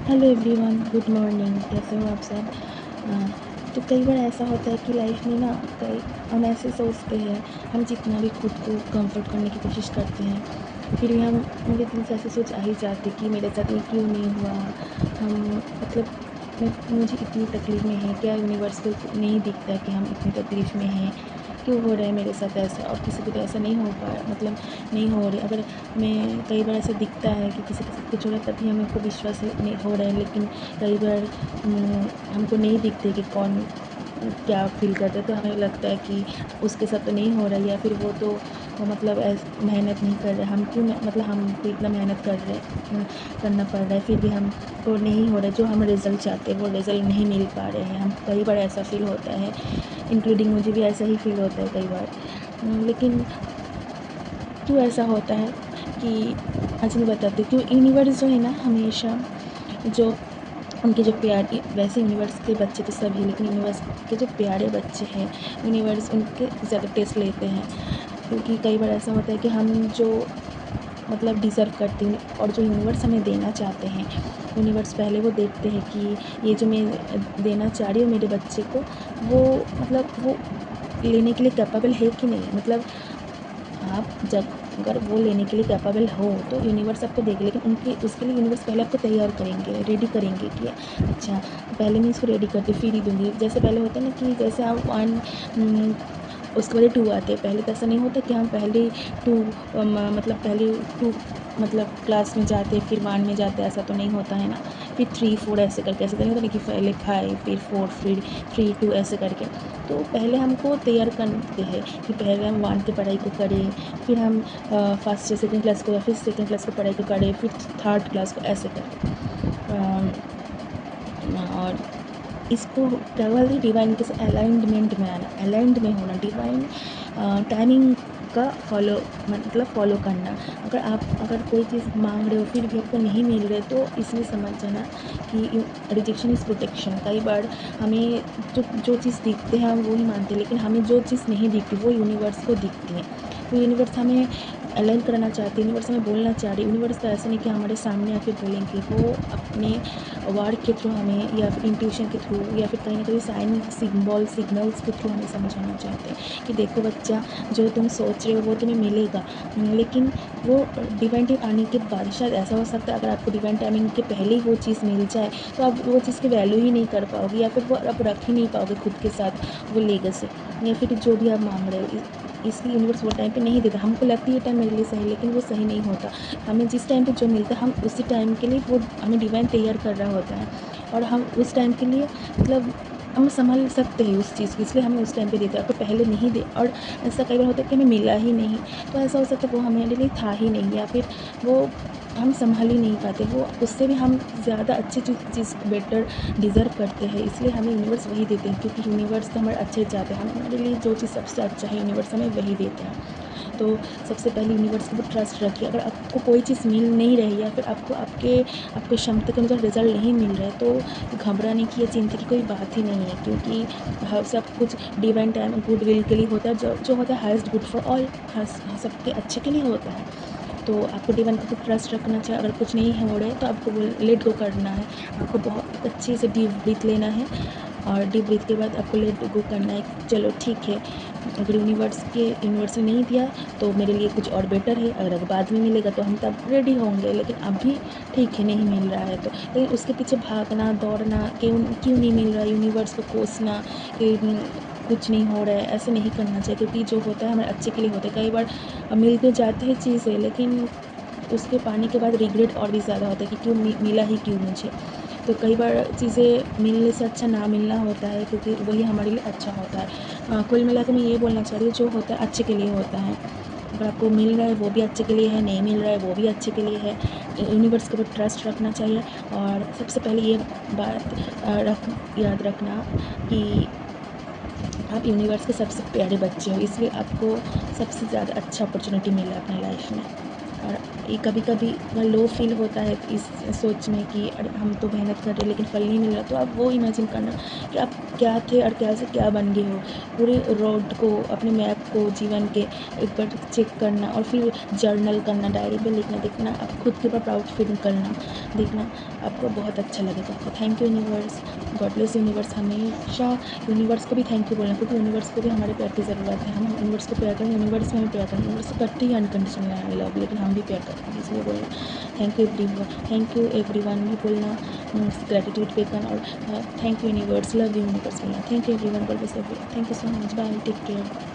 Hello everyone, good morning. कैसे हो आप सब? तो कई बार ऐसा होता है कि लाइफ में ना कई हम ऐसे सोचते हैं, हम जितना भी खुद को कंफर्ट करने की कोशिश करते हैं, फिर भी हम मेरे दिल से ऐसी सोच आ ही जाती कि मेरे साथ ये क्यों नहीं हुआ। हम मतलब मुझे इतनी तकलीफ़ में है क्या, यूनिवर्स को नहीं दिखता है कि हम इतनी तकलीफ़ में हैं, क्यों हो रहा है मेरे साथ ऐसा और किसी को तो ऐसा नहीं हो पाया, मतलब नहीं हो रही। अगर हमें कई बार ऐसा दिखता है कि किसी के साथ कुछ हो रहा है तभी हमें को विश्वास नहीं हो रहा है, लेकिन कई बार हमको नहीं दिखते कि कौन क्या फ़ील करता है, तो हमें लगता है कि उसके साथ तो नहीं हो रहा है, या फिर वो मतलब मेहनत नहीं कर रहे, हम क्यों मतलब हमको इतना मेहनत कर रहे करना पड़ रहा है, फिर भी हमको नहीं हो रहा है, जो हम रिज़ल्ट चाहते हैं वो रिज़ल्ट नहीं मिल पा रहे हैं। हम कई बार ऐसा फ़ील होता है, इंक्लूडिंग मुझे भी ऐसा ही फ़ील होता है कई बार। लेकिन क्यों ऐसा होता है कि आज मैं बताती हूँ, क्यों यूनिवर्स जो है ना हमेशा जो उनके जो प्यारे, वैसे यूनिवर्स के बच्चे तो सभी, लेकिन यूनिवर्स के जो प्यारे बच्चे हैं, यूनिवर्स उनके ज़्यादा टेस्ट लेते हैं। क्योंकि कई बार ऐसा होता है कि हम जो मतलब डिज़र्व करते हैं और जो यूनिवर्स हमें देना चाहते हैं, यूनिवर्स पहले वो देखते हैं कि ये जो मैं देना चाह रही हूँ मेरे बच्चे को, वो मतलब वो लेने के लिए कैपेबल है कि नहीं। मतलब आप जब अगर वो लेने के लिए कैपेबल हो तो यूनिवर्स आपको देगा, लेकिन उनके उसके लिए यूनिवर्स पहले आपको तैयार करेंगे, रेडी करेंगे कि अच्छा पहले मैं इसको रेडी करती फिर ही दूँगी। जैसे पहले होता है ना कि जैसे आप 1 उसके बाद 2 आते हैं, पहले तो ऐसा नहीं होता कि हम पहले 2 मतलब पहले 2 मतलब क्लास में जाते फिर 1 में जाते, ऐसा तो नहीं होता है ना। फिर 3 4 ऐसे करके, ऐसे तो नहीं होता ना कि पहले 5 फिर 4 फिर 3 2 ऐसे करके। तो पहले हमको तैयार करते हैं कि पहले हम 1 की पढ़ाई को करें, फिर हम फर्स्ट या सेकंड क्लास को, या फिर सेकंड क्लास की पढ़ाई को करें, फिर थर्ड क्लास को, ऐसे करके। और इसको क्या बोलते हैं, डिवाइन के साथ अलाइनमेंट में आना, अलाइन्ड में होना, डिवाइन टाइमिंग का फॉलो करना। अगर कोई चीज़ माँग रहे हो फिर भी आपको नहीं मिल रहा है, तो इसलिए समझ जाना कि रिजेक्शन इज़ प्रोटेक्शन। कई बार हमें जो जो चीज़ दिखते हैं हम वो ही मानते हैं, लेकिन हमें जो चीज़ नहीं दिखती वो यूनिवर्स को दिखती है। तो यूनिवर्स हमें अलाइन कराना चाहती है, यूनिवर्स हमें बोलना चाह रही है। यूनिवर्स तो ऐसा नहीं कि हमारे सामने आके बोलेंगे, वो अपने वर्ड के थ्रू हमें, या फिर इंट्यूशन के थ्रू, या फिर कहीं न कहीं साइन सिग्नल्स के थ्रू हमें समझाना चाहते हैं कि देखो बच्चा, जो तुम सोच रहे हो वो तुम्हें मिलेगा। लेकिन वो डिवाइन टाइम आने के बाद शायद ऐसा हो सकता है, अगर आपको डिवाइन टाइमिंग के पहले ही वो चीज़ मिल जाए तो आप वो चीज़ की वैल्यू ही नहीं कर पाओगे, या फिर वो आप रख ही नहीं पाओगे खुद के साथ, वो लेगेसी, या फिर जो भी आप माँग रहे हो। इसलिए यूनिवर्स वो टाइम पे नहीं देता। हमको लगता है ये टाइम मेरे लिए सही है, लेकिन वो सही नहीं होता। हमें जिस टाइम पे जो मिलता है हम उसी टाइम के लिए, वो हमें डिवाइन तैयार कर रहा होता है, और हम उस टाइम के लिए मतलब हम संभल सकते हैं उस चीज़ को, इसलिए हमें उस टाइम पे देते हैं। अगर पहले नहीं दे, और ऐसा कई बार होता है कि हमें मिला ही नहीं, तो ऐसा हो सकता है वो हमारे लिए था ही नहीं, या फिर वो हम सँभाल ही नहीं पाते, वो उससे भी हम ज़्यादा अच्छी चीज़ बेटर डिज़र्व करते हैं, इसलिए हमें यूनिवर्स वही देते हैं, क्योंकि यूनिवर्स तो हमारा अच्छा ही चाहते हैं। हमारे लिए जो चीज़ सबसे अच्छा है यूनिवर्स हमें वही देते हैं। तो सबसे पहले यूनिवर्स के ऊपर ट्रस्ट रखिए। अगर आपको कोई चीज़ मिल नहीं रही, या फिर आपको आपके आपके क्षमता के अनुसार रिज़ल्ट नहीं मिल रहा है, तो घबराने की या चिंता की कोई बात ही नहीं है, क्योंकि सब कुछ डिवाइन टाइम गुड विल के लिए होता है, जो जो होता है हाईएस्ट गुड फॉर ऑल, सबके अच्छे के लिए होता है। तो आपको डिवाइन के ऊपर ट्रस्ट रखना चाहिए। अगर कुछ नहीं हो रहा है तो आपको बोल लेट गो करना है। आपको बहुत एक अच्छे से डीप ब्रीथ लेना है, और डीप ब्रीथ के बाद आपको लेट गो करना है कि चलो ठीक है, अगर यूनिवर्स ने नहीं दिया तो मेरे लिए कुछ और बेटर है, अगर बाद में मिलेगा तो हम तब रेडी होंगे, लेकिन अभी ठीक है, नहीं मिल रहा है तो। लेकिन उसके पीछे भागना, दौड़ना, क्यों क्यों नहीं मिल रहा है, यूनिवर्स को कोसना कि कुछ नहीं हो रहा है, ऐसे नहीं करना चाहिए, क्योंकि जो होता है हमारे अच्छे के लिए होता है। कई बार मिल तो जाती है चीज़ें, लेकिन उसके पाने के बाद रिग्रेट और भी ज़्यादा होता है कि क्यों मिला ही क्यों मुझे। तो कई बार चीज़ें मिलने से अच्छा ना मिलना होता है, क्योंकि वही हमारे लिए अच्छा होता है। कुल मिला के मैं ये बोलना चाह रही हूँ, जो होता है अच्छे के लिए होता है। अगर आपको मिल रहा है वो भी अच्छे के लिए है, नहीं मिल रहा है वो भी अच्छे के लिए है। यूनिवर्स के ऊपर ट्रस्ट रखना चाहिए, और सबसे पहले ये बात याद रखना कि आप यूनिवर्स के सबसे प्यारे बच्चे हो, इसलिए आपको सबसे ज़्यादा अच्छा अपॉर्च्युनिटी मिला है अपने लाइफ में। और ये कभी-कभी लो फ़ील होता है इस सोच में कि अरे हम तो मेहनत कर रहे हैं लेकिन फल नहीं मिल रहा, तो आप वो इमेजिन करना कि आप क्या थे और क्या से क्या बन गए हो। पूरे रोड को, अपने मैप को, जीवन के एक बार चेक करना और फिर जर्नल करना, डायरी पे लिखना, देखना आप खुद के ऊपर प्राउड फ़ील करना, देखना आपको बहुत अच्छा लगेगा। तो thank you universe, God bless universe. हमेशा यूनिवर्स को भी थैंक यू बोलना, क्योंकि यूनिवर्स को भी हमारे प्यार की ज़रूरत है। हम यूनिवर्स को प्यार करें, यूनिवर्स भी हमें प्यार करें। यूनिवर्स तो करती है अनकंडीशनल लव, लेकिन हम भी प्यार करते हैं, इसलिए बोलना थैंक यू एवरीवन भी बोलना, ग्रैटिट्यूड पे करना और thank you universe, love you universe बोलना। Thank you everyone, God bless everyone. Thank you so much, bye, take care.